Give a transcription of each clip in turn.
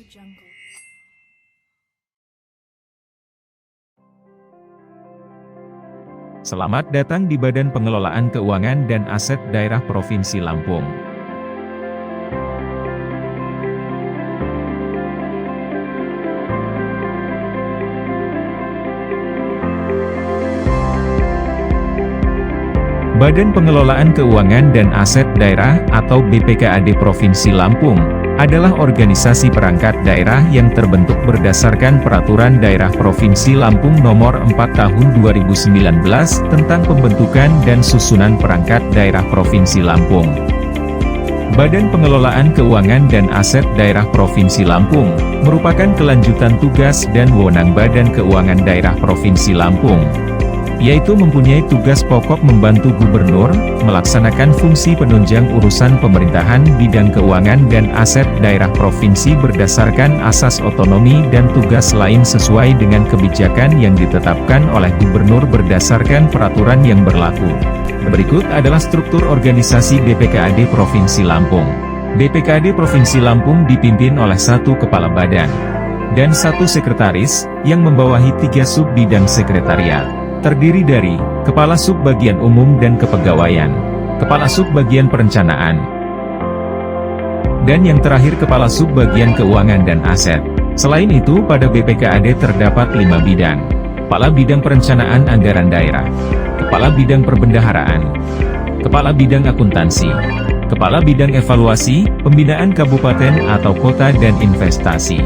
Jungle. Selamat datang di Badan Pengelolaan Keuangan dan Aset Daerah Provinsi Lampung. Badan Pengelolaan Keuangan dan Aset Daerah atau BPKAD Provinsi Lampung adalah organisasi perangkat daerah yang terbentuk berdasarkan Peraturan Daerah Provinsi Lampung Nomor 4 Tahun 2019 tentang pembentukan dan susunan perangkat daerah Provinsi Lampung. Badan Pengelolaan Keuangan dan Aset Daerah Provinsi Lampung merupakan kelanjutan tugas dan wewenang Badan Keuangan Daerah Provinsi Lampung, yaitu mempunyai tugas pokok membantu gubernur, melaksanakan fungsi penunjang urusan pemerintahan bidang keuangan dan aset daerah provinsi berdasarkan asas otonomi dan tugas lain sesuai dengan kebijakan yang ditetapkan oleh gubernur berdasarkan peraturan yang berlaku. Berikut adalah struktur organisasi BPKAD Provinsi Lampung. BPKAD Provinsi Lampung dipimpin oleh 1 kepala badan dan 1 sekretaris, yang membawahi 3 sub-bidang sekretariat. Terdiri dari Kepala Sub-Bagian Umum dan Kepegawaian, Kepala Sub-Bagian Perencanaan, dan yang terakhir Kepala Sub-Bagian Keuangan dan Aset. Selain itu, pada BPKAD terdapat 5 bidang: Kepala Bidang Perencanaan Anggaran Daerah, Kepala Bidang Perbendaharaan, Kepala Bidang Akuntansi, Kepala Bidang Evaluasi, Pembinaan Kabupaten atau Kota dan Investasi.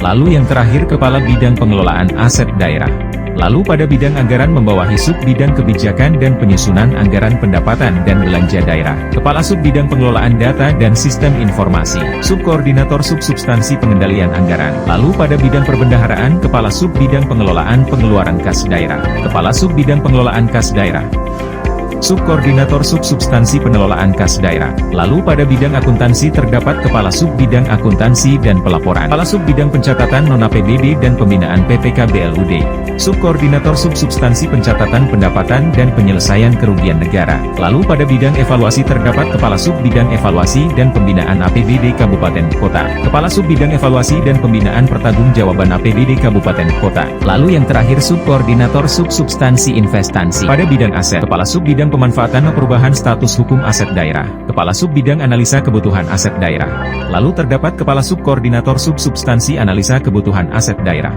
Lalu yang terakhir Kepala Bidang Pengelolaan Aset Daerah. Lalu pada bidang anggaran membawahi sub-bidang kebijakan dan penyusunan anggaran pendapatan dan belanja daerah, Kepala Sub-Bidang Pengelolaan Data dan Sistem Informasi, Subkoordinator Sub-Substansi Pengendalian Anggaran. Lalu pada bidang perbendaharaan Kepala Sub-Bidang Pengelolaan Pengeluaran Kas Daerah, Kepala Sub-Bidang Pengelolaan Kas Daerah, Subkoordinator Sub-Substansi Pengelolaan Kas Daerah. Lalu pada bidang akuntansi terdapat Kepala Sub-Bidang Akuntansi dan Pelaporan, Kepala Sub-Bidang Pencatatan Non-APBD dan Pembinaan PPK BLUD, Subkoordinator Sub-Substansi Pencatatan Pendapatan dan Penyelesaian Kerugian Negara. Lalu pada bidang evaluasi terdapat Kepala Sub-Bidang Evaluasi dan Pembinaan APBD Kabupaten Kota, Kepala Sub-Bidang Evaluasi dan Pembinaan Pertanggungjawaban APBD Kabupaten Kota. Lalu yang terakhir Subkoordinator Sub-Substansi Investasi. Pada bidang aset, Kepala Sub-Bidang Pemanfaatan Perubahan Status Hukum Aset Daerah, Kepala Sub-Bidang Analisa Kebutuhan Aset Daerah. Lalu terdapat Kepala Subkoordinator Sub-Substansi Analisa Kebutuhan Aset Daerah.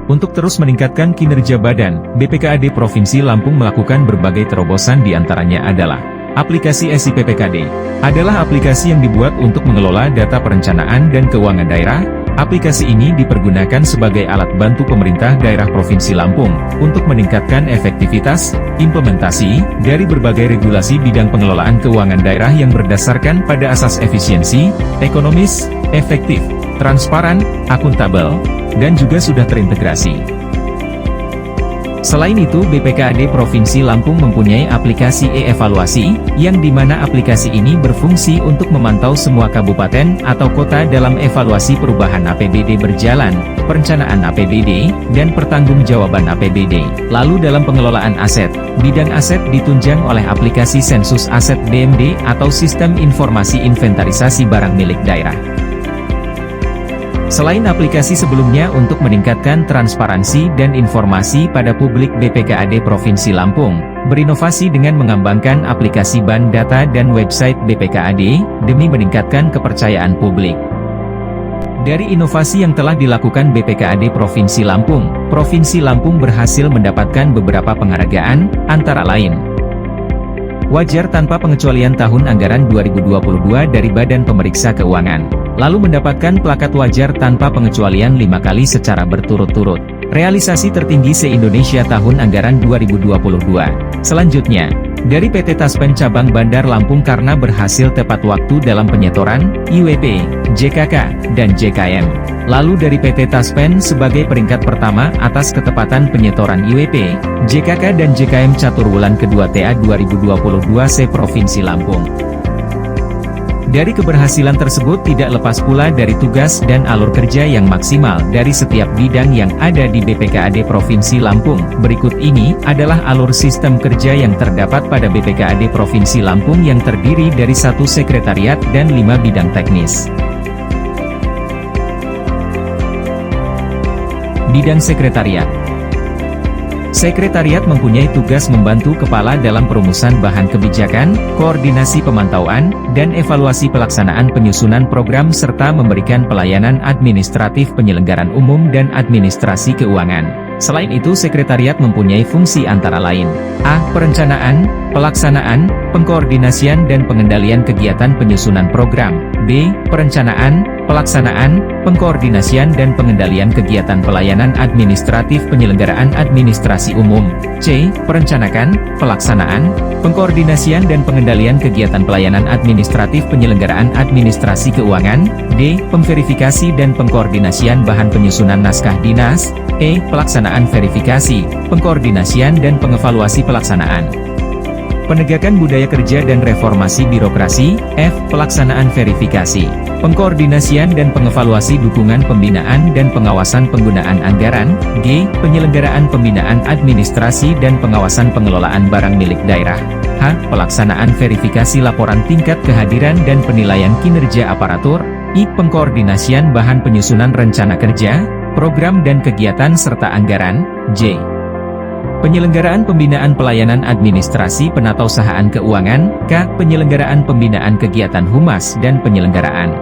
Untuk terus meningkatkan kinerja Badan, BPKAD Provinsi Lampung melakukan berbagai terobosan, diantaranya adalah aplikasi SIPPKD. Adalah aplikasi yang dibuat untuk mengelola data perencanaan dan keuangan daerah. Aplikasi ini dipergunakan sebagai alat bantu pemerintah daerah Provinsi Lampung untuk meningkatkan efektivitas implementasi dari berbagai regulasi bidang pengelolaan keuangan daerah yang berdasarkan pada asas efisiensi, ekonomis, efektif, transparan, akuntabel, dan juga sudah terintegrasi. Selain itu, BPKAD Provinsi Lampung mempunyai aplikasi e-evaluasi, yang dimana aplikasi ini berfungsi untuk memantau semua kabupaten atau kota dalam evaluasi perubahan APBD berjalan, perencanaan APBD, dan pertanggungjawaban APBD. Lalu dalam pengelolaan aset, bidang aset ditunjang oleh aplikasi Sensus Aset BMD atau Sistem Informasi Inventarisasi Barang Milik Daerah. Selain aplikasi sebelumnya untuk meningkatkan transparansi dan informasi pada publik, BPKAD Provinsi Lampung berinovasi dengan mengembangkan aplikasi bank data dan website BPKAD demi meningkatkan kepercayaan publik. Dari inovasi yang telah dilakukan BPKAD Provinsi Lampung berhasil mendapatkan beberapa penghargaan, antara lain Wajar Tanpa Pengecualian Tahun Anggaran 2022 dari Badan Pemeriksa Keuangan, lalu mendapatkan plakat Wajar Tanpa Pengecualian 5 kali secara berturut-turut. Realisasi tertinggi se-Indonesia Tahun Anggaran 2022. Selanjutnya, dari PT Taspen Cabang Bandar Lampung karena berhasil tepat waktu dalam penyetoran, IWP, JKK, dan JKM. Lalu dari PT Taspen sebagai peringkat pertama atas ketepatan penyetoran IWP, JKK dan JKM catur wulan kedua TA 2022 se-Provinsi Lampung. Dari keberhasilan tersebut tidak lepas pula dari tugas dan alur kerja yang maksimal dari setiap bidang yang ada di BPKAD Provinsi Lampung. Berikut ini adalah alur sistem kerja yang terdapat pada BPKAD Provinsi Lampung yang terdiri dari 1 sekretariat dan 5 bidang teknis. Bidang Sekretariat. Sekretariat mempunyai tugas membantu kepala dalam perumusan bahan kebijakan, koordinasi pemantauan, dan evaluasi pelaksanaan penyusunan program serta memberikan pelayanan administratif penyelenggaraan umum dan administrasi keuangan. Selain itu, sekretariat mempunyai fungsi antara lain: A. Perencanaan, pelaksanaan, pengkoordinasian dan pengendalian kegiatan penyusunan program. B. Perencanaan, pelaksanaan, pengkoordinasian dan pengendalian kegiatan pelayanan administratif penyelenggaraan administrasi umum. C. Perencanaan, pelaksanaan, pengkoordinasian dan pengendalian kegiatan pelayanan administratif penyelenggaraan administrasi keuangan. D. Pemverifikasi dan pengkoordinasian bahan penyusunan naskah dinas. E. Pelaksanaan verifikasi, pengkoordinasian dan pengevaluasi pelaksanaan. Penegakan budaya kerja dan reformasi birokrasi. F. Pelaksanaan verifikasi, pengkoordinasian dan pengevaluasi dukungan pembinaan dan pengawasan penggunaan anggaran. G. Penyelenggaraan pembinaan administrasi dan pengawasan pengelolaan barang milik daerah. H. Pelaksanaan verifikasi laporan tingkat kehadiran dan penilaian kinerja aparatur. I. Pengkoordinasian bahan penyusunan rencana kerja, program dan kegiatan serta anggaran. J. Penyelenggaraan pembinaan pelayanan administrasi penatausahaan keuangan. K. Penyelenggaraan pembinaan kegiatan humas dan penyelenggaraan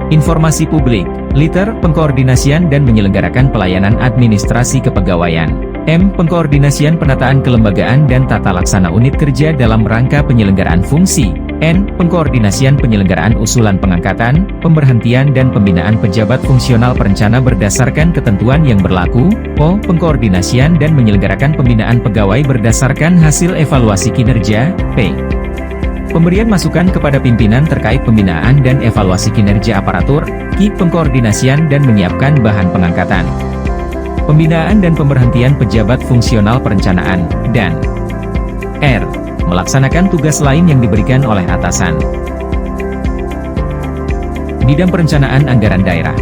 informasi publik. Liter. Pengkoordinasian dan menyelenggarakan pelayanan administrasi kepegawaian. M. Pengkoordinasian penataan kelembagaan dan tata laksana unit kerja dalam rangka penyelenggaraan fungsi. N. Pengkoordinasian penyelenggaraan usulan pengangkatan, pemberhentian dan pembinaan pejabat fungsional perencana berdasarkan ketentuan yang berlaku. O. Pengkoordinasian dan menyelenggarakan pembinaan pegawai berdasarkan hasil evaluasi kinerja. P. Pemberian masukan kepada pimpinan terkait pembinaan dan evaluasi kinerja aparatur. Q. Pengkoordinasian dan menyiapkan bahan pengangkatan, pembinaan dan pemberhentian pejabat fungsional perencanaan. Dan R. Melaksanakan tugas lain yang diberikan oleh atasan. Bidang perencanaan anggaran daerah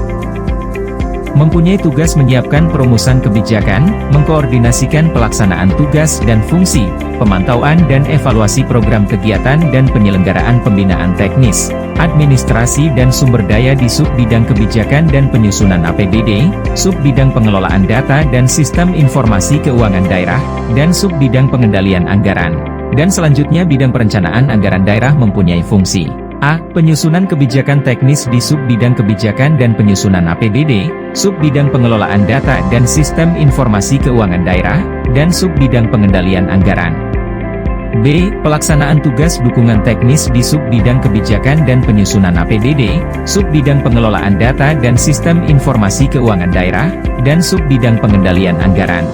mempunyai tugas menyiapkan perumusan kebijakan, mengkoordinasikan pelaksanaan tugas dan fungsi, pemantauan dan evaluasi program kegiatan dan penyelenggaraan pembinaan teknis, administrasi dan sumber daya di sub-bidang kebijakan dan penyusunan APBD, sub-bidang pengelolaan data dan sistem informasi keuangan daerah, dan sub-bidang pengendalian anggaran. Dan selanjutnya bidang perencanaan anggaran daerah mempunyai fungsi: A. Penyusunan kebijakan teknis di sub-bidang kebijakan dan penyusunan APBD, sub-bidang pengelolaan data dan sistem informasi keuangan daerah, dan sub-bidang pengendalian anggaran. B. Pelaksanaan tugas dukungan teknis di sub-bidang kebijakan dan penyusunan APBD, sub-bidang pengelolaan data dan sistem informasi keuangan daerah, dan sub-bidang pengendalian anggaran.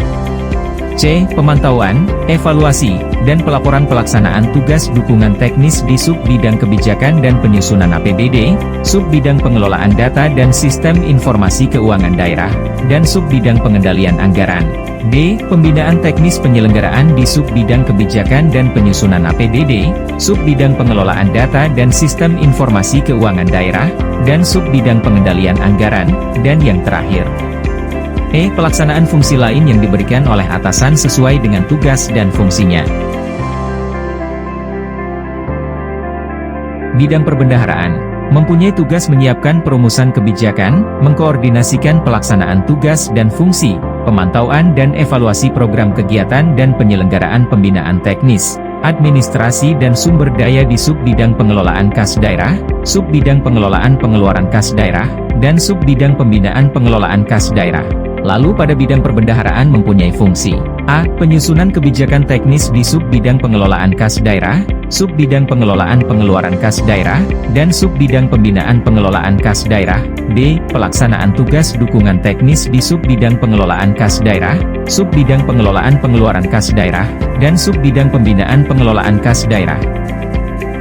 C. Pemantauan, evaluasi, dan pelaporan pelaksanaan tugas dukungan teknis di sub-bidang kebijakan dan penyusunan APBD, sub-bidang pengelolaan data dan sistem informasi keuangan daerah, dan sub-bidang pengendalian anggaran. D. Pembinaan teknis penyelenggaraan di sub-bidang kebijakan dan penyusunan APBD, sub-bidang pengelolaan data dan sistem informasi keuangan daerah, dan sub-bidang pengendalian anggaran. Dan yang terakhir, E. Pelaksanaan fungsi lain yang diberikan oleh atasan sesuai dengan tugas dan fungsinya. Bidang perbendaharaan mempunyai tugas menyiapkan perumusan kebijakan, mengkoordinasikan pelaksanaan tugas dan fungsi, pemantauan dan evaluasi program kegiatan dan penyelenggaraan pembinaan teknis, administrasi dan sumber daya di sub-bidang pengelolaan kas daerah, sub-bidang pengelolaan pengeluaran kas daerah, dan sub-bidang pembinaan pengelolaan kas daerah. Lalu pada bidang perbendaharaan mempunyai fungsi: A. Penyusunan kebijakan teknis di sub-bidang pengelolaan kas daerah, sub-bidang pengelolaan pengeluaran kas daerah, dan sub-bidang pembinaan pengelolaan kas daerah. B. Pelaksanaan tugas dukungan teknis di sub-bidang pengelolaan kas daerah, sub-bidang pengelolaan pengeluaran kas daerah, dan sub-bidang pembinaan pengelolaan kas daerah.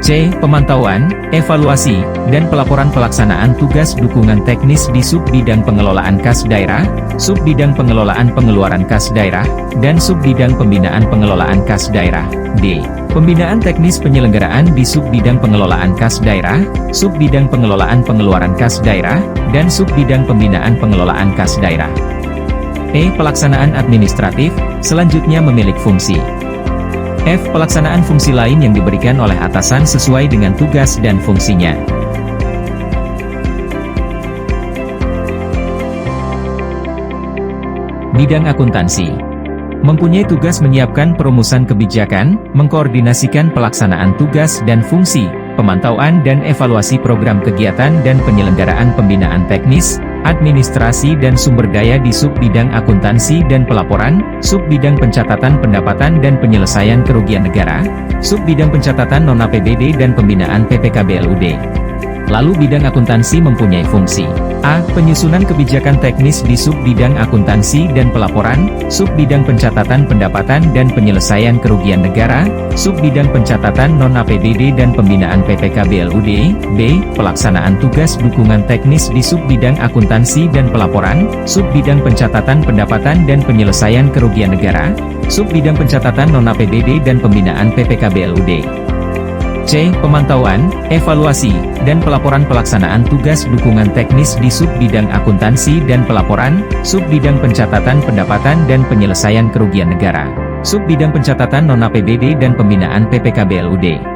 C. Pemantauan, evaluasi, dan pelaporan pelaksanaan tugas dukungan teknis di sub-bidang pengelolaan kas daerah, sub-bidang pengelolaan pengeluaran kas daerah, dan sub-bidang pembinaan pengelolaan kas daerah. D. Pembinaan teknis penyelenggaraan di sub-bidang pengelolaan kas daerah, sub-bidang pengelolaan pengeluaran kas daerah, dan sub-bidang pembinaan pengelolaan kas daerah. E. Pelaksanaan administratif, selanjutnya memiliki fungsi: F. Pelaksanaan fungsi lain yang diberikan oleh atasan sesuai dengan tugas dan fungsinya. Bidang akuntansi mempunyai tugas menyiapkan perumusan kebijakan, mengkoordinasikan pelaksanaan tugas dan fungsi, pemantauan dan evaluasi program kegiatan dan penyelenggaraan pembinaan teknis, administrasi dan sumber daya di sub-bidang akuntansi dan pelaporan, sub-bidang pencatatan pendapatan dan penyelesaian kerugian negara, sub-bidang pencatatan non-APBD dan pembinaan PPKBLUD. Lalu bidang akuntansi mempunyai fungsi A. Penyusunan kebijakan teknis di sub-bidang akuntansi dan pelaporan, sub-bidang pencatatan pendapatan dan penyelesaian kerugian negara, sub-bidang pencatatan non-APBD dan pembinaan PPKBLUD. B. Pelaksanaan tugas dukungan teknis di sub-bidang akuntansi dan pelaporan, sub-bidang pencatatan pendapatan dan penyelesaian kerugian negara, sub-bidang pencatatan non-APBD dan pembinaan PPKBLUD. C. Pemantauan, evaluasi, dan pelaporan pelaksanaan tugas dukungan teknis di sub-bidang akuntansi dan pelaporan, sub-bidang pencatatan pendapatan dan penyelesaian kerugian negara, sub-bidang pencatatan non-APBD dan pembinaan PPKBLUD.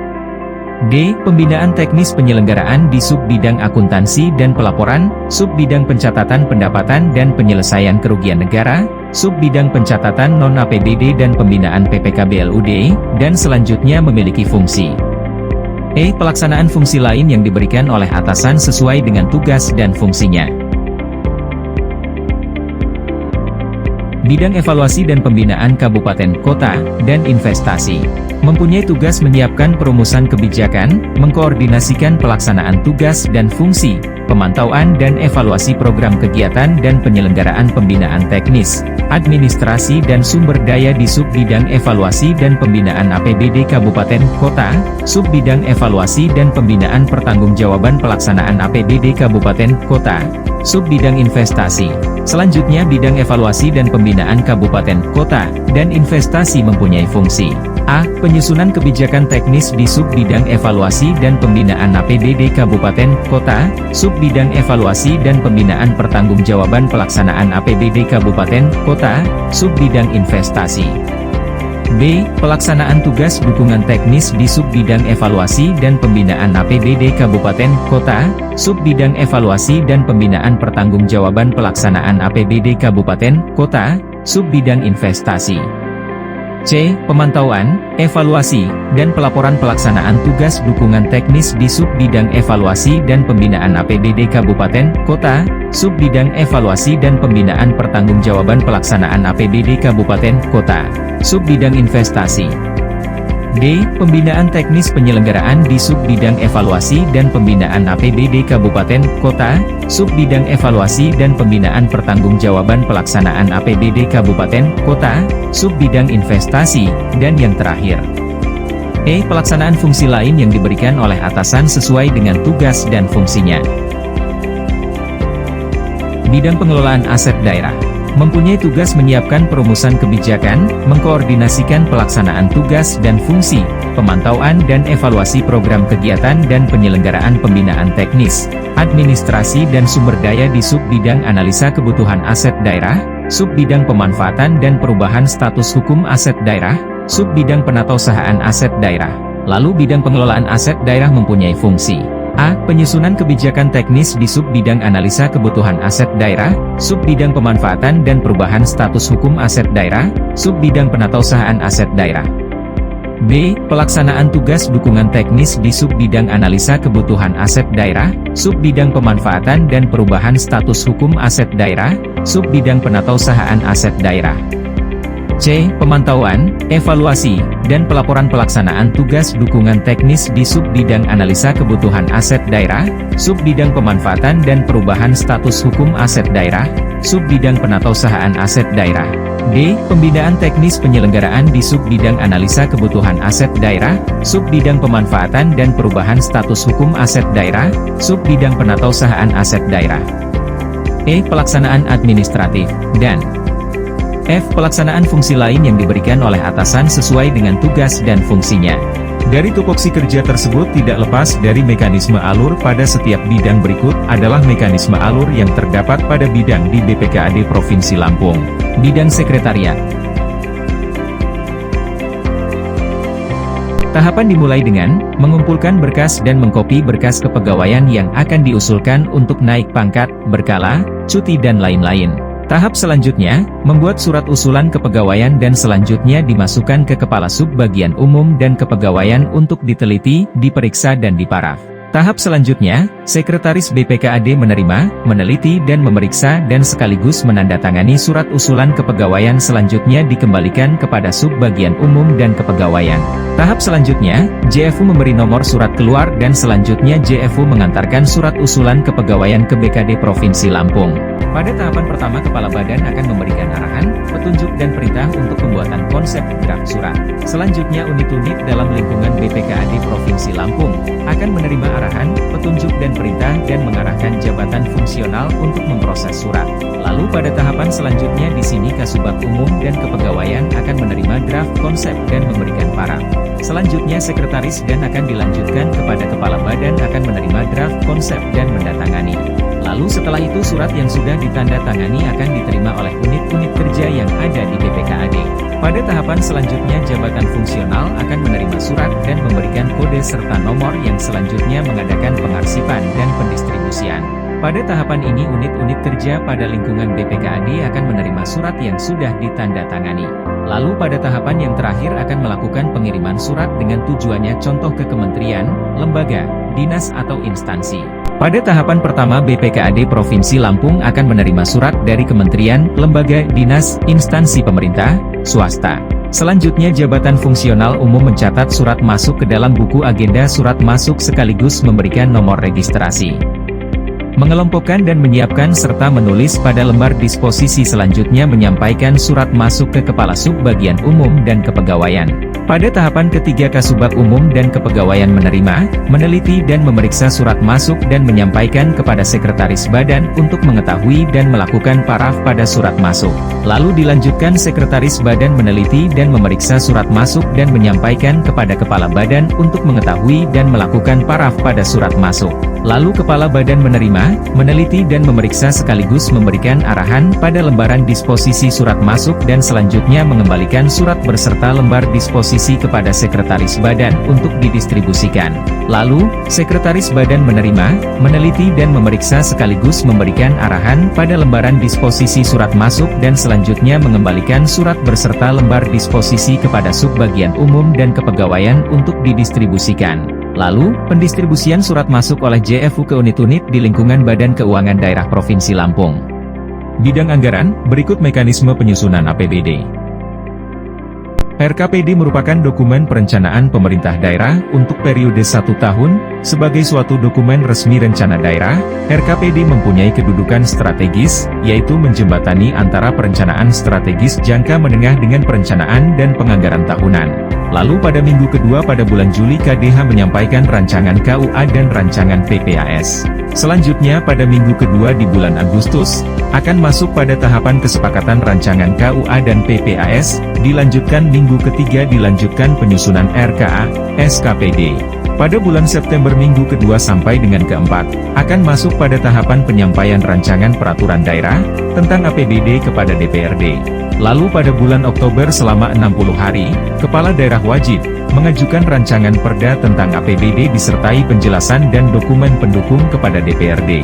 D. Pembinaan teknis penyelenggaraan di sub-bidang akuntansi dan pelaporan, sub-bidang pencatatan pendapatan dan penyelesaian kerugian negara, sub-bidang pencatatan non-APBD dan pembinaan PPKBLUD, dan selanjutnya memiliki fungsi E. Pelaksanaan fungsi lain yang diberikan oleh atasan sesuai dengan tugas dan fungsinya. Bidang evaluasi dan pembinaan kabupaten, kota, dan investasi mempunyai tugas menyiapkan perumusan kebijakan, mengkoordinasikan pelaksanaan tugas dan fungsi, pemantauan dan evaluasi program kegiatan dan penyelenggaraan pembinaan teknis, administrasi dan sumber daya di sub-bidang evaluasi dan pembinaan APBD kabupaten, kota, sub-bidang evaluasi dan pembinaan pertanggungjawaban pelaksanaan APBD kabupaten, kota, sub-bidang investasi. Selanjutnya bidang evaluasi dan pembinaan kabupaten, kota, dan investasi mempunyai fungsi A. Penyusunan kebijakan teknis di sub-bidang evaluasi dan pembinaan APBD kabupaten, kota, sub-bidang evaluasi dan pembinaan pertanggungjawaban pelaksanaan APBD kabupaten, kota, sub-bidang investasi. B. Pelaksanaan tugas dukungan teknis di sub-bidang evaluasi dan pembinaan APBD kabupaten, kota, sub-bidang evaluasi dan pembinaan pertanggungjawaban pelaksanaan APBD kabupaten, kota, sub-bidang investasi. C. Pemantauan, evaluasi, dan pelaporan pelaksanaan tugas dukungan teknis di sub-bidang evaluasi dan pembinaan APBD kabupaten, kota, sub-bidang evaluasi dan pembinaan pertanggungjawaban pelaksanaan APBD kabupaten, kota, sub-bidang investasi. D. Pembinaan teknis penyelenggaraan di sub-bidang evaluasi dan pembinaan APBD kabupaten, kota, sub-bidang evaluasi dan pembinaan pertanggungjawaban pelaksanaan APBD kabupaten, kota, sub-bidang investasi, dan yang terakhir E. Pelaksanaan fungsi lain yang diberikan oleh atasan sesuai dengan tugas dan fungsinya. Bidang pengelolaan aset daerah mempunyai tugas menyiapkan perumusan kebijakan, mengkoordinasikan pelaksanaan tugas dan fungsi, pemantauan dan evaluasi program kegiatan dan penyelenggaraan pembinaan teknis, administrasi dan sumber daya di sub-bidang analisa kebutuhan aset daerah, sub-bidang pemanfaatan dan perubahan status hukum aset daerah, sub-bidang penatausahaan aset daerah. Lalu bidang pengelolaan aset daerah mempunyai fungsi A. Penyusunan kebijakan teknis di sub-bidang analisa kebutuhan aset daerah, sub-bidang pemanfaatan dan perubahan status hukum aset daerah, sub-bidang penatausahaan aset daerah. B. Pelaksanaan tugas dukungan teknis di sub-bidang analisa kebutuhan aset daerah, sub-bidang pemanfaatan dan perubahan status hukum aset daerah, sub-bidang penatausahaan aset daerah. C. Pemantauan, evaluasi, dan pelaporan pelaksanaan tugas dukungan teknis di sub-bidang analisa kebutuhan aset daerah, sub-bidang pemanfaatan dan perubahan status hukum aset daerah, sub-bidang penatausahaan aset daerah. D. Pembinaan teknis penyelenggaraan di sub-bidang analisa kebutuhan aset daerah, sub-bidang pemanfaatan dan perubahan status hukum aset daerah, sub-bidang penatausahaan aset daerah. E. Pelaksanaan administratif, dan F. Pelaksanaan fungsi lain yang diberikan oleh atasan sesuai dengan tugas dan fungsinya. Dari tupoksi kerja tersebut tidak lepas dari mekanisme alur pada setiap bidang berikut adalah mekanisme alur yang terdapat pada bidang di BPKAD Provinsi Lampung. Bidang sekretariat. Tahapan dimulai dengan mengumpulkan berkas dan mengkopi berkas kepegawaian yang akan diusulkan untuk naik pangkat, berkala, cuti dan lain-lain. Tahap selanjutnya, membuat surat usulan kepegawaian dan selanjutnya dimasukkan ke Kepala Sub Bagian Umum dan Kepegawaian untuk diteliti, diperiksa dan diparaf. Tahap selanjutnya, Sekretaris BPKAD menerima, meneliti dan memeriksa dan sekaligus menandatangani surat usulan kepegawaian selanjutnya dikembalikan kepada Sub Bagian Umum dan Kepegawaian. Tahap selanjutnya, JFU memberi nomor surat keluar dan selanjutnya JFU mengantarkan surat usulan kepegawaian ke BKD Provinsi Lampung. Pada tahapan pertama Kepala Badan akan memberikan arahan, petunjuk dan perintah untuk pembuatan konsep draft surat. Selanjutnya unit-unit dalam lingkungan BPKAD Provinsi Lampung akan menerima arahan, petunjuk dan perintah dan mengarahkan jabatan fungsional untuk memproses surat. Lalu pada tahapan selanjutnya di sini Kasubag Umum dan Kepegawaian akan menerima draft konsep dan memberikan paraf. Selanjutnya Sekretaris dan akan dilanjutkan kepada Kepala Badan akan menerima draft konsep dan mendatangani. Lalu setelah itu surat yang sudah ditandatangani akan diterima oleh unit-unit kerja yang ada di BPKAD. Pada tahapan selanjutnya jabatan fungsional akan menerima surat dan memberikan kode serta nomor yang selanjutnya mengadakan pengarsipan dan pendistribusian. Pada tahapan ini unit-unit kerja pada lingkungan BPKAD akan menerima surat yang sudah ditandatangani. Lalu pada tahapan yang terakhir akan melakukan pengiriman surat dengan tujuannya contoh ke kementerian, lembaga, dinas atau instansi. Pada tahapan pertama BPKAD Provinsi Lampung akan menerima surat dari kementerian, lembaga, dinas, instansi pemerintah, swasta. Selanjutnya jabatan fungsional umum mencatat surat masuk ke dalam buku agenda surat masuk sekaligus memberikan nomor registrasi. Mengelompokkan dan menyiapkan serta menulis pada lembar disposisi selanjutnya menyampaikan surat masuk ke Kepala Sub Bagian Umum dan Kepegawaian. Pada tahapan ketiga Kasubag Umum dan Kepegawaian menerima, meneliti dan memeriksa surat masuk dan menyampaikan kepada Sekretaris Badan untuk mengetahui dan melakukan paraf pada surat masuk. Lalu dilanjutkan Sekretaris Badan meneliti dan memeriksa surat masuk dan menyampaikan kepada Kepala Badan untuk mengetahui dan melakukan paraf pada surat masuk. Lalu Kepala Badan menerima, meneliti dan memeriksa sekaligus memberikan arahan pada lembaran disposisi surat masuk dan selanjutnya mengembalikan surat berserta lembar disposisi kepada Sekretaris Badan untuk didistribusikan. Lalu, Sekretaris Badan menerima, meneliti dan memeriksa sekaligus memberikan arahan pada lembaran disposisi surat masuk dan selanjutnya mengembalikan surat berserta lembar disposisi kepada Sub Bagian Umum dan Kepegawaian untuk didistribusikan. Lalu, pendistribusian surat masuk oleh JFU ke unit-unit di lingkungan Badan Keuangan Daerah Provinsi Lampung. Bidang anggaran, berikut mekanisme penyusunan APBD. RKPD merupakan dokumen perencanaan pemerintah daerah untuk periode 1 tahun. Sebagai suatu dokumen resmi rencana daerah, RKPD mempunyai kedudukan strategis, yaitu menjembatani antara perencanaan strategis jangka menengah dengan perencanaan dan penganggaran tahunan. Lalu pada minggu kedua pada bulan Juli KDH menyampaikan rancangan KUA dan rancangan PPAS. Selanjutnya pada minggu kedua di bulan Agustus, akan masuk pada tahapan kesepakatan rancangan KUA dan PPAS, dilanjutkan minggu ketiga dilanjutkan penyusunan RKA, SKPD. Pada bulan September minggu kedua sampai dengan keempat, akan masuk pada tahapan penyampaian rancangan peraturan daerah, tentang APBD kepada DPRD. Lalu pada bulan Oktober selama 60 hari, Kepala Daerah wajib mengajukan rancangan perda tentang APBD disertai penjelasan dan dokumen pendukung kepada DPRD.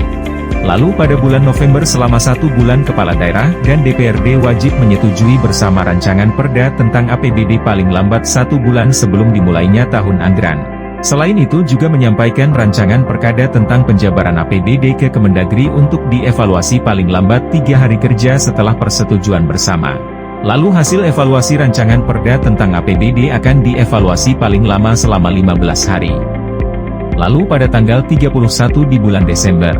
Lalu pada bulan November selama 1 bulan Kepala Daerah dan DPRD wajib menyetujui bersama rancangan perda tentang APBD paling lambat 1 bulan sebelum dimulainya tahun anggaran. Selain itu juga menyampaikan rancangan perkada tentang penjabaran APBD ke Kemendagri untuk dievaluasi paling lambat 3 hari kerja setelah persetujuan bersama. Lalu hasil evaluasi rancangan perda tentang APBD akan dievaluasi paling lama selama 15 hari. Lalu pada tanggal 31 di bulan Desember,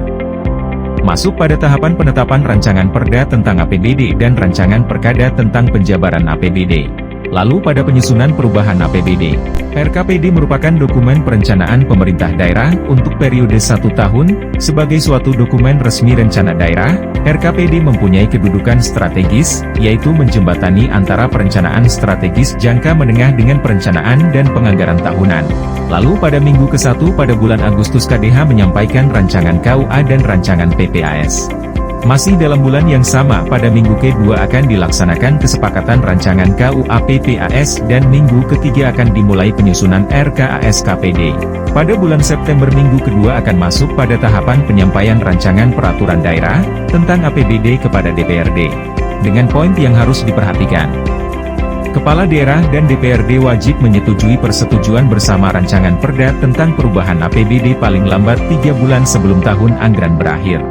masuk pada tahapan penetapan rancangan perda tentang APBD dan rancangan perkada tentang penjabaran APBD. Lalu pada penyusunan perubahan APBD. RKPD merupakan dokumen perencanaan pemerintah daerah untuk periode 1 tahun. Sebagai suatu dokumen resmi rencana daerah, RKPD mempunyai kedudukan strategis, yaitu menjembatani antara perencanaan strategis jangka menengah dengan perencanaan dan penganggaran tahunan. Lalu pada minggu ke-1 pada bulan Agustus KDH menyampaikan rancangan KUA dan rancangan PPAS. Masih dalam bulan yang sama pada minggu ke-2 akan dilaksanakan kesepakatan rancangan KUAPPAS dan minggu ke-3 akan dimulai penyusunan RKAS KPD. Pada bulan September minggu ke-2 akan masuk pada tahapan penyampaian rancangan peraturan daerah tentang APBD kepada DPRD. Dengan poin yang harus diperhatikan. Kepala daerah dan DPRD wajib menyetujui persetujuan bersama rancangan perda tentang perubahan APBD paling lambat 3 bulan sebelum tahun anggaran berakhir.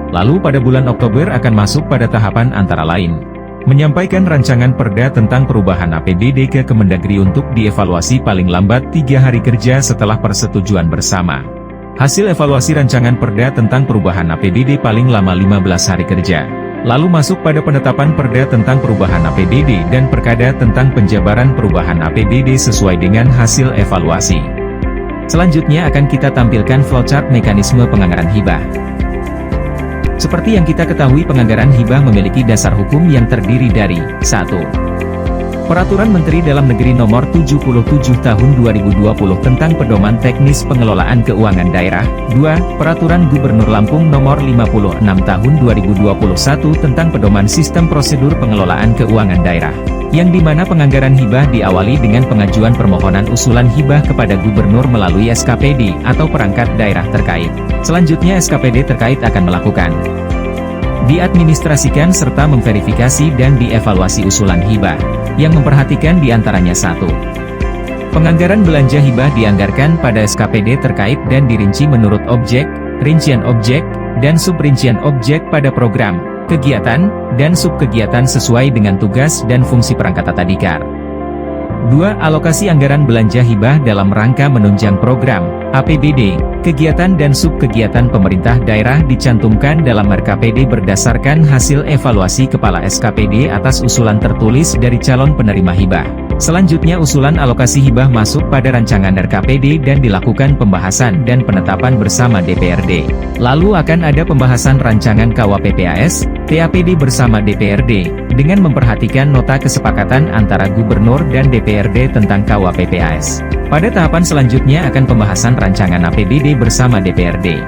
Lalu pada bulan Oktober akan masuk pada tahapan antara lain, menyampaikan rancangan perda tentang perubahan APBD ke Kemendagri untuk dievaluasi paling lambat 3 hari kerja setelah persetujuan bersama. Hasil evaluasi rancangan perda tentang perubahan APBD paling lama 15 hari kerja. Lalu masuk pada penetapan perda tentang perubahan APBD dan perkada tentang penjabaran perubahan APBD sesuai dengan hasil evaluasi. Selanjutnya akan kita tampilkan flowchart mekanisme penganggaran hibah. Seperti yang kita ketahui, penganggaran hibah memiliki dasar hukum yang terdiri dari 1. Peraturan Menteri Dalam Negeri Nomor 77 Tahun 2020 tentang Pedoman Teknis Pengelolaan Keuangan Daerah. 2. Peraturan Gubernur Lampung Nomor 56 Tahun 2021 tentang Pedoman Sistem Prosedur Pengelolaan Keuangan Daerah, yang dimana penganggaran hibah diawali dengan pengajuan permohonan usulan hibah kepada Gubernur melalui SKPD atau perangkat daerah terkait. Selanjutnya SKPD terkait akan melakukan diadministrasikan serta memverifikasi dan dievaluasi usulan hibah, yang memperhatikan diantaranya 1. Penganggaran belanja hibah dianggarkan pada SKPD terkait dan dirinci menurut objek, rincian objek, dan subrincian objek pada program, kegiatan, dan subkegiatan sesuai dengan tugas dan fungsi perangkat tata dikar. 2. Alokasi anggaran belanja hibah dalam rangka menunjang program, APBD, kegiatan dan subkegiatan pemerintah daerah dicantumkan dalam RKPD berdasarkan hasil evaluasi Kepala SKPD atas usulan tertulis dari calon penerima hibah. Selanjutnya usulan alokasi hibah masuk pada rancangan RKPD dan dilakukan pembahasan dan penetapan bersama DPRD. Lalu akan ada pembahasan rancangan KUAPPAS, TAPD bersama DPRD, dengan memperhatikan nota kesepakatan antara Gubernur dan DPRD tentang KUAPPAS. Pada tahapan selanjutnya akan pembahasan rancangan APBD bersama DPRD.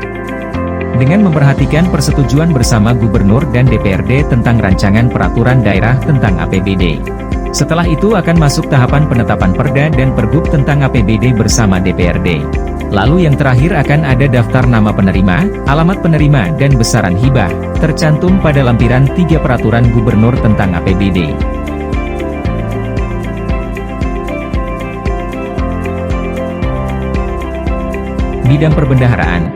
Dengan memperhatikan persetujuan bersama Gubernur dan DPRD tentang rancangan peraturan daerah tentang APBD. Setelah itu akan masuk tahapan penetapan perda dan pergub tentang APBD bersama DPRD. Lalu yang terakhir akan ada daftar nama penerima, alamat penerima dan besaran hibah, tercantum pada lampiran 3 peraturan Gubernur tentang APBD. Bidang perbendaharaan.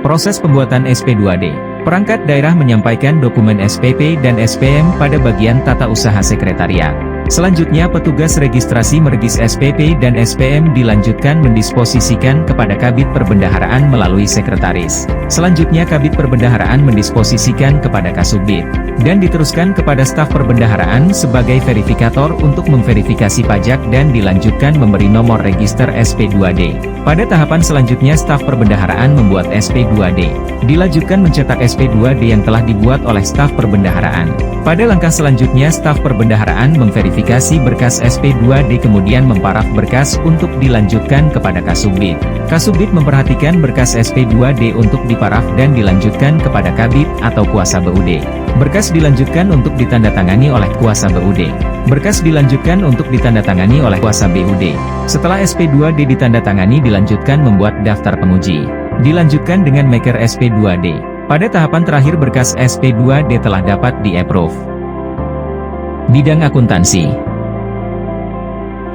Proses pembuatan SP2D. Perangkat daerah menyampaikan dokumen SPP dan SPM pada bagian tata usaha sekretariat. Selanjutnya petugas registrasi meregis SPP dan SPM dilanjutkan mendisposisikan kepada Kabid Perbendaharaan melalui sekretaris. Selanjutnya Kabid Perbendaharaan mendisposisikan kepada Kasubdit, dan diteruskan kepada staf perbendaharaan sebagai verifikator untuk memverifikasi pajak dan dilanjutkan memberi nomor register SP2D. Pada tahapan selanjutnya staf perbendaharaan membuat SP2D. Dilanjutkan mencetak SP2D yang telah dibuat oleh staf perbendaharaan. Pada langkah selanjutnya staf perbendaharaan memverifikasi berkas SP2D kemudian memparaf berkas untuk dilanjutkan kepada Kasubdit. Kasubdit memperhatikan berkas SP2D untuk diparaf dan dilanjutkan kepada Kabid atau kuasa BUD. Berkas dilanjutkan untuk ditandatangani oleh kuasa BUD. Berkas dilanjutkan untuk ditandatangani oleh kuasa BUD. Setelah SP2D ditandatangani dilanjutkan membuat daftar penguji. Dilanjutkan dengan maker SP2D. Pada tahapan terakhir berkas SP2D telah dapat di-approve. Bidang akuntansi.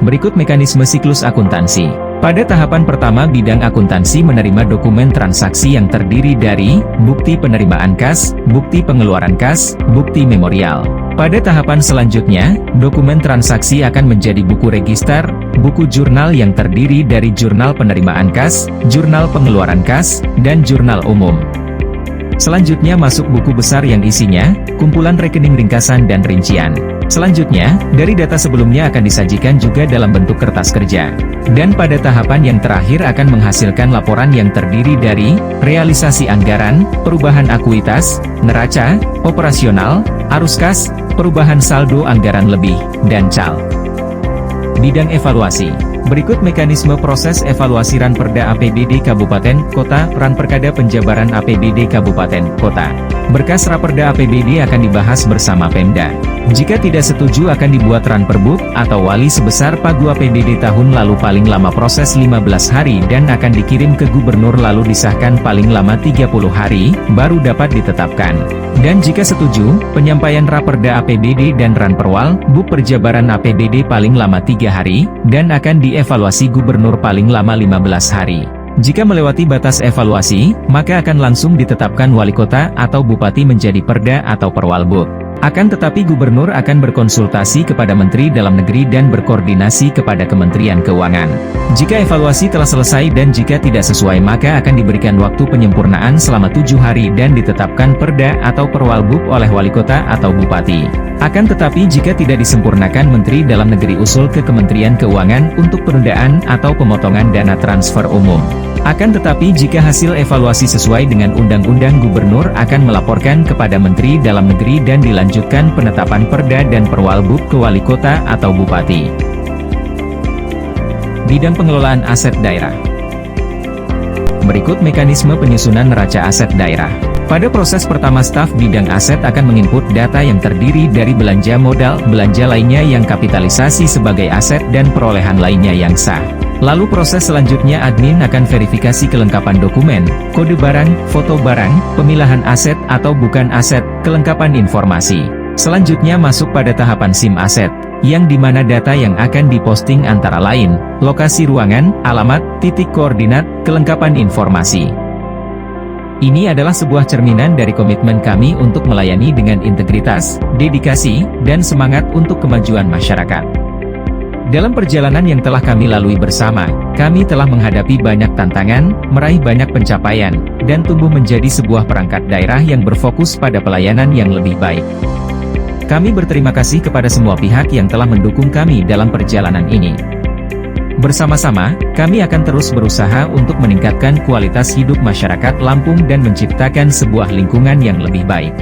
Berikut mekanisme siklus akuntansi. Pada tahapan pertama bidang akuntansi menerima dokumen transaksi yang terdiri dari bukti penerimaan kas, bukti pengeluaran kas, bukti memorial. Pada tahapan selanjutnya, dokumen transaksi akan menjadi buku register, buku jurnal yang terdiri dari jurnal penerimaan kas, jurnal pengeluaran kas, dan jurnal umum. Selanjutnya masuk buku besar yang isinya, kumpulan rekening ringkasan dan rincian. Selanjutnya, dari data sebelumnya akan disajikan juga dalam bentuk kertas kerja. Dan pada tahapan yang terakhir akan menghasilkan laporan yang terdiri dari, realisasi anggaran, perubahan akuitas, neraca, operasional, arus kas, perubahan saldo anggaran lebih, dan CAL. Bidang evaluasi. Berikut mekanisme proses evaluasi Ranperda APBD Kabupaten Kota. Ranperda Penjabaran APBD Kabupaten Kota. Berkas Raperda APBD akan dibahas bersama Pemda. Jika tidak setuju akan dibuat Ranperbuk atau wali sebesar Pagu APBD tahun lalu, paling lama proses 15 hari dan akan dikirim ke gubernur lalu disahkan paling lama 30 hari, baru dapat ditetapkan. Dan jika setuju, penyampaian Raperda APBD dan Ranperwal, Buk Perjabaran APBD paling lama 3 hari, dan akan dievaluasi gubernur paling lama 15 hari. Jika melewati batas evaluasi, maka akan langsung ditetapkan wali kota atau bupati menjadi perda atau perwalbuk. Akan tetapi gubernur akan berkonsultasi kepada Menteri Dalam Negeri dan berkoordinasi kepada Kementerian Keuangan. Jika evaluasi telah selesai dan jika tidak sesuai maka akan diberikan waktu penyempurnaan selama 7 hari dan ditetapkan perda atau perwalbuk oleh wali kota atau bupati. Akan tetapi jika tidak disempurnakan, Menteri Dalam Negeri usul ke Kementerian Keuangan untuk penundaan atau pemotongan dana transfer umum. Akan tetapi jika hasil evaluasi sesuai dengan undang-undang, gubernur akan melaporkan kepada Menteri Dalam Negeri dan dilanjutkan penetapan perda dan perwalbuk ke wali kota atau bupati. Bidang pengelolaan aset daerah. Berikut mekanisme penyusunan neraca aset daerah. Pada proses pertama, staf bidang aset akan menginput data yang terdiri dari belanja modal, belanja lainnya yang kapitalisasi sebagai aset, dan perolehan lainnya yang sah. Lalu proses selanjutnya admin akan verifikasi kelengkapan dokumen, kode barang, foto barang, pemilahan aset atau bukan aset, kelengkapan informasi. Selanjutnya masuk pada tahapan SIM aset, yang dimana data yang akan diposting antara lain, lokasi ruangan, alamat, titik koordinat, kelengkapan informasi. Ini adalah sebuah cerminan dari komitmen kami untuk melayani dengan integritas, dedikasi, dan semangat untuk kemajuan masyarakat. Dalam perjalanan yang telah kami lalui bersama, kami telah menghadapi banyak tantangan, meraih banyak pencapaian, dan tumbuh menjadi sebuah perangkat daerah yang berfokus pada pelayanan yang lebih baik. Kami berterima kasih kepada semua pihak yang telah mendukung kami dalam perjalanan ini. Bersama-sama, kami akan terus berusaha untuk meningkatkan kualitas hidup masyarakat Lampung dan menciptakan sebuah lingkungan yang lebih baik.